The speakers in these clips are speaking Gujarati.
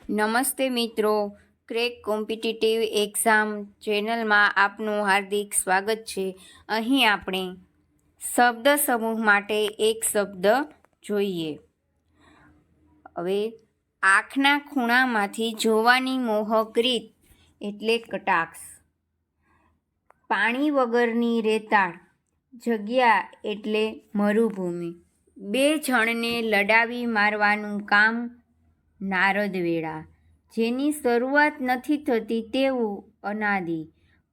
નમસ્તે મિત્રો, ક્રેક કોમ્પિટિટિવ એક્ઝામ ચેનલમાં આપનું હાર્દિક સ્વાગત છે. અહીં આપણે શબ્દ સમૂહ માટે એક શબ્દ જોઈએ. હવે આંખના ખૂણામાંથી જોવાની મોહક રીત એટલે કટાક્ષ. પાણી વગરની રેતાળ જગ્યા એટલે મરુભૂમિ. બે જણને લડાવી મારવાનું કામ નારદવેળા. જેની શરૂઆત નથી થતી તેવું અનાદિ.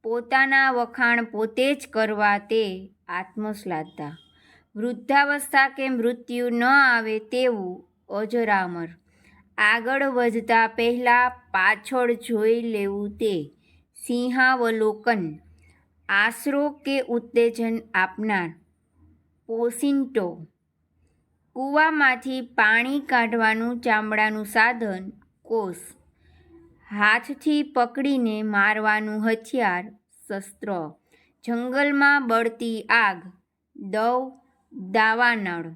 પોતાના વખાણ પોતે જ કરવા તે આત્મશ્લાઘતા. વૃદ્ધાવસ્થા કે મૃત્યુ ન આવે તેવું અજરામર. આગળ વધતા પહેલાં પાછળ જોઈ લેવું તે સિંહાવલોકન. આશરો કે ઉત્તેજન આપનાર પોસિન્ટો. કૂવામાંથી પાણી કાઢવાનું ચામડાનું સાધન કોસ. હાથથી પકડીને મારવાનું હથિયાર શસ્ત્ર. જંગલમાં બળતી આગ દાવાનળ.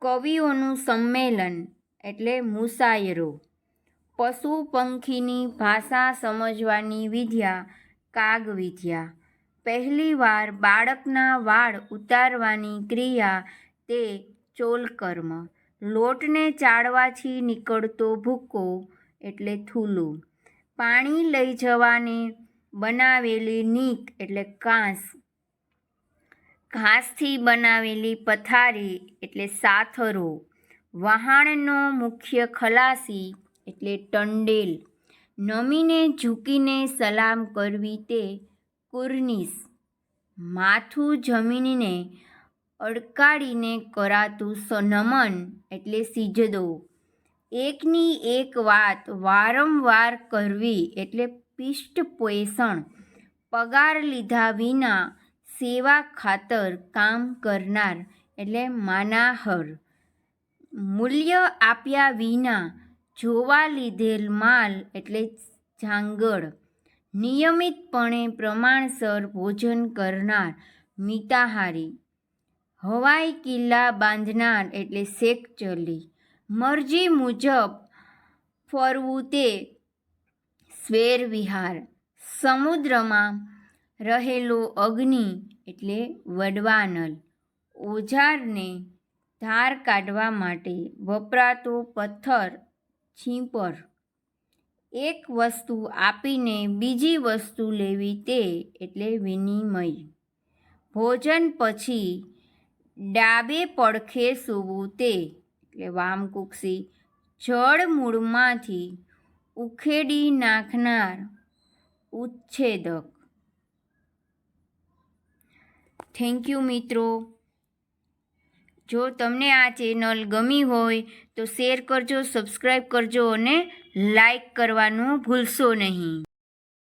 કવિઓનું સંમેલન એટલે મુશાયરો. પશુ પંખીની ભાષા સમજવાની વિદ્યા કાગવિદ્યા. પહેલીવાર બાળકના વાળ ઉતારવાની ક્રિયા તે ચોલકર્મ. લોટને ચાળવાથી નીકળતો ભૂકો એટલે થૂલું. પાણી લઈ જવાને બનાવેલી નીક એટલે કાંસ. ઘાસથી બનાવેલી પથારી એટલે સાથરો. વહાણનો મુખ્ય ખલાસી એટલે ટંડેલ. નમીને ઝૂકીને સલામ કરવી તે કુર્નિશ. માથું જમીનને અડકાડીને કરાતું નમન એટલે સિજદો. એકની એક વાત વારંવાર કરવી એટલે પૃષ્ઠપોષણ. પગાર લીધા વિના સેવા ખાતર કામ કરનાર એટલે માનાહર. મૂલ્ય આપ્યા વિના જોવા લીધેલ માલ એટલે જાંગડ. નિયમિતપણે પ્રમાણસર ભોજન કરનાર મિતાહારી. હવાઈ કિલ્લા બાંધનાર એટલે શેખચલી. મરજી મુજબ ફરવું તે સ્વૈરવિહાર. સમુદ્રમાં રહેલો અગ્નિ એટલે વડવાનલ. ઓજારને ધાર કાઢવા માટે વપરાતો પથ્થર છીંપર. એક વસ્તુ આપીને બીજી વસ્તુ લેવી તે એટલે વિનિમય. ભોજન પછી ડાબે પડખે સૂવું તે એટલે વામકુક્ષી. જળ મૂળમાંથી ઉખેડી નાખનાર ઉચ્છેદક. થેન્ક યુ મિત્રો. જો તમને આ ચેનલ ગમી હોય તો શેર કરજો, સબસ્ક્રાઈબ કરજો અને લાઈક કરવાનું ભૂલશો નહીં.